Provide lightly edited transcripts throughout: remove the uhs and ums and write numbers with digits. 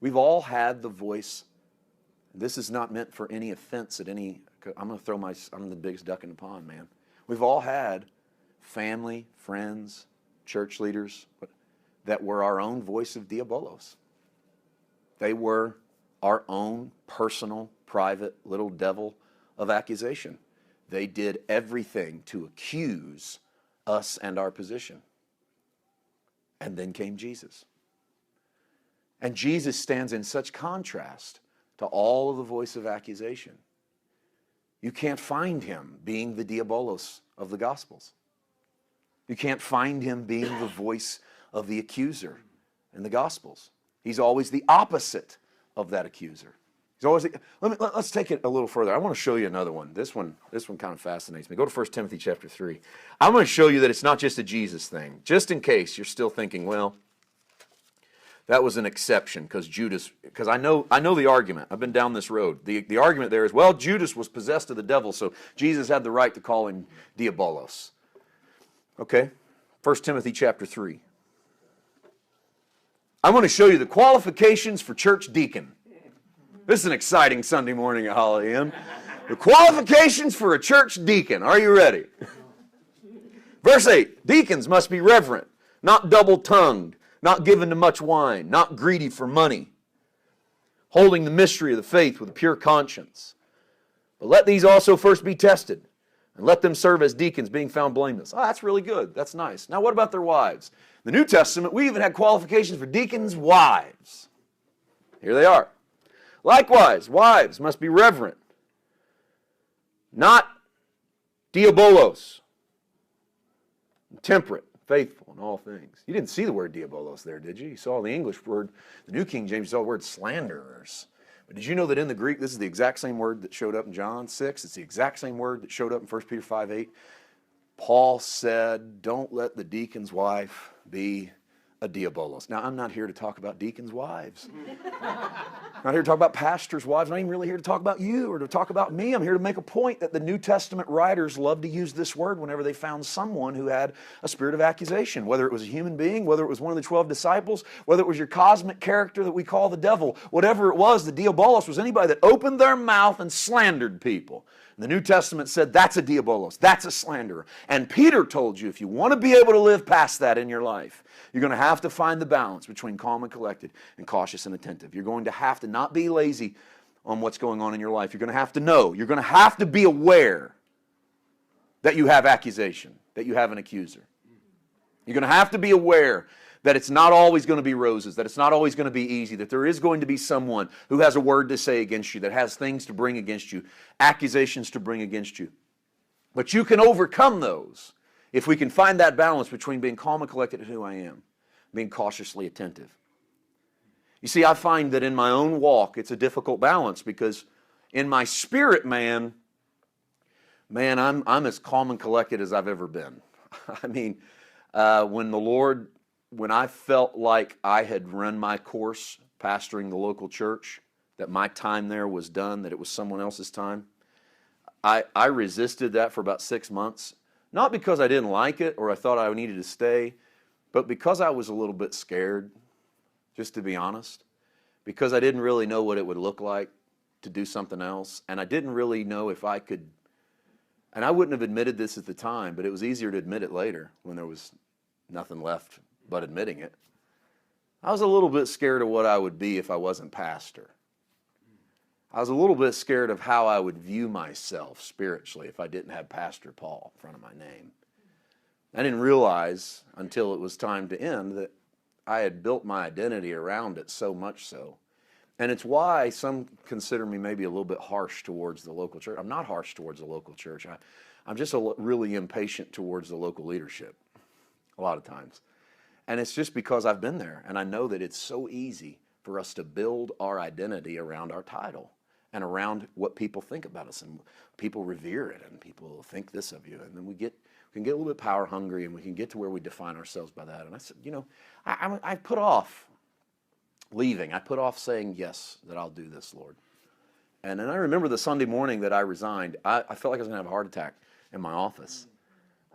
We've all had the voice. This is not meant for any offense at any, I'm the biggest duck in the pond, man. We've all had family, friends, church leaders that were our own voice of diabolos. They were our own personal, private little devil of accusation. They did everything to accuse us and our position. And then came Jesus. And Jesus stands in such contrast to all of the voice of accusation. You can't find him being the diabolos of the Gospels. You can't find him being the voice of the accuser in the Gospels. He's always the opposite of that accuser. He's always let's take it a little further. I want to show you another one. This one kind of fascinates me. Go to 1 Timothy chapter 3. I'm going to show you that it's not just a Jesus thing. Just in case you're still thinking, well, that was an exception because I know the argument. I've been down this road. The argument there is, well, Judas was possessed of the devil, so Jesus had the right to call him diabolos. Okay, 1 Timothy chapter 3. I'm going to show you the qualifications for church deacon. This is an exciting Sunday morning at Holly Inn. The qualifications for a church deacon. Are you ready? Verse 8, deacons must be reverent, not double-tongued, not given to much wine, not greedy for money, holding the mystery of the faith with a pure conscience. But let these also first be tested, and let them serve as deacons, being found blameless. Oh, that's really good. That's nice. Now what about their wives? In the New Testament, we even had qualifications for deacons' wives. Here they are. Likewise, wives must be reverent, not diabolos, temperate, faithful in all things. You didn't see the word diabolos there, did you? You saw the English word, the New King James, you saw the word slanderers. But did you know that in the Greek, this is the exact same word that showed up in John 6. It's the exact same word that showed up in 1 Peter 5:8. Paul said, don't let the deacon's wife be a diabolos. Now, I'm not here to talk about deacons' wives. I'm not here to talk about pastors' wives. I'm not even really here to talk about you or to talk about me. I'm here to make a point that the New Testament writers loved to use this word whenever they found someone who had a spirit of accusation, whether it was a human being, whether it was one of the 12 disciples, whether it was your cosmic character that we call the devil. Whatever it was, the diabolos was anybody that opened their mouth and slandered people. The New Testament said that's a diabolos, that's a slanderer. And Peter told you if you want to be able to live past that in your life, you're going to have to find the balance between calm and collected and cautious and attentive. You're going to have to not be lazy on what's going on in your life. You're going to have to know. You're going to have to be aware that you have accusation, that you have an accuser. You're going to have to be aware that it's not always going to be roses, that it's not always going to be easy, that there is going to be someone who has a word to say against you, that has things to bring against you, accusations to bring against you. But you can overcome those if we can find that balance between being calm and collected in who I am, being cautiously attentive. You see, I find that in my own walk, it's a difficult balance because in my spirit, man, I'm as calm and collected as I've ever been. I mean, when I felt like I had run my course pastoring the local church, that my time there was done, that it was someone else's time, I resisted that for about 6 months. Not because I didn't like it or I thought I needed to stay, but because I was a little bit scared, just to be honest. Because I didn't really know what it would look like to do something else. And I didn't really know if I could, and I wouldn't have admitted this at the time, but it was easier to admit it later when there was nothing left but admitting it. I was a little bit scared of what I would be if I wasn't pastor. I was a little bit scared of how I would view myself spiritually if I didn't have Pastor Paul in front of my name. I didn't realize until it was time to end that I had built my identity around it so much so. And it's why some consider me maybe a little bit harsh towards the local church. I'm not harsh towards the local church. I'm just really impatient towards the local leadership a lot of times. And it's just because I've been there, and I know that it's so easy for us to build our identity around our title and around what people think about us, and people revere it, and people think this of you, and then we can get a little bit power hungry, and we can get to where we define ourselves by that. And I said, I put off leaving. I put off saying yes, that I'll do this, Lord. And then I remember the Sunday morning that I resigned, I felt like I was going to have a heart attack in my office.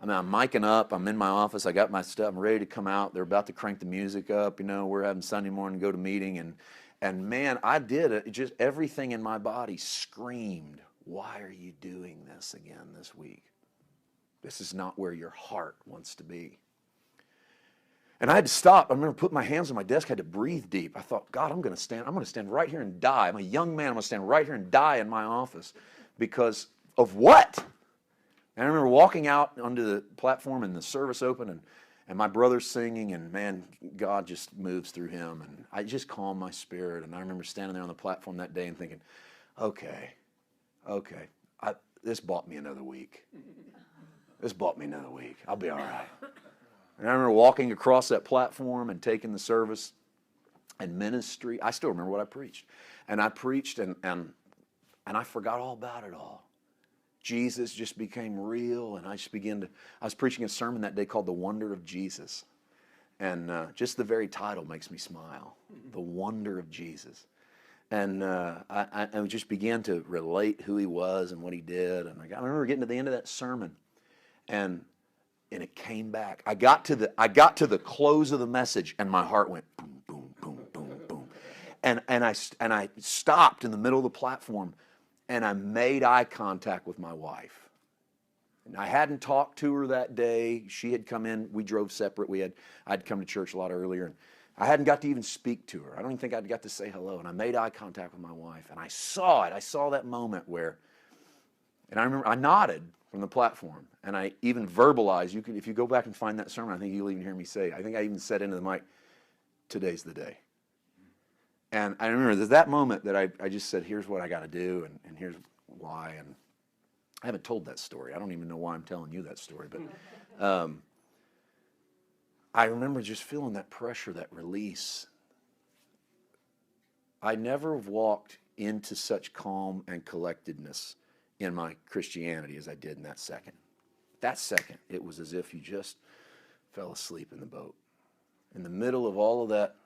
I mean, I'm micing up, I'm in my office, I got my stuff, I'm ready to come out, they're about to crank the music up, we're having Sunday morning, go to meeting, And man, I did it. Just everything in my body screamed, why are you doing this again this week? This is not where your heart wants to be. And I had to stop. I remember putting my hands on my desk, I had to breathe deep. I thought, God, I'm going to stand right here and die. I'm a young man. I'm going to stand right here and die in my office because of what? And I remember walking out onto the platform and the service opened and my brother's singing, and man, God just moves through him. And I just calmed my spirit. And I remember standing there on the platform that day and thinking, okay, this bought me another week. This bought me another week. I'll be all right. And I remember walking across that platform and taking the service and ministry. I still remember what I preached. And I preached and I forgot all about it all. Jesus just became real, and I was preaching a sermon that day called The Wonder of Jesus. And just the very title makes me smile. The Wonder of Jesus. And I just began to relate who he was and what he did. And I remember getting to the end of that sermon, and it came back. I got to the close of the message, and my heart went boom, boom, boom, boom, boom. And I stopped in the middle of the platform, and I made eye contact with my wife. And I hadn't talked to her that day. She had come in. We drove separate. I'd come to church a lot earlier, and I hadn't got to even speak to her. I don't even think I'd got to say hello. And I made eye contact with my wife, and I saw it. I saw that moment and I remember I nodded from the platform, and I even verbalized. If you go back and find that sermon, I think you'll even hear me say, I think I even said into the mic, today's the day. And I remember there's that moment that I just said, here's what I got to do, and here's why. And I haven't told that story. I don't even know why I'm telling you that story. But I remember just feeling that pressure, that release. I never walked into such calm and collectedness in my Christianity as I did in that second. That second, it was as if you just fell asleep in the boat. In the middle of all of that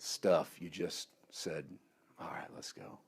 stuff, you just said, all right, let's go.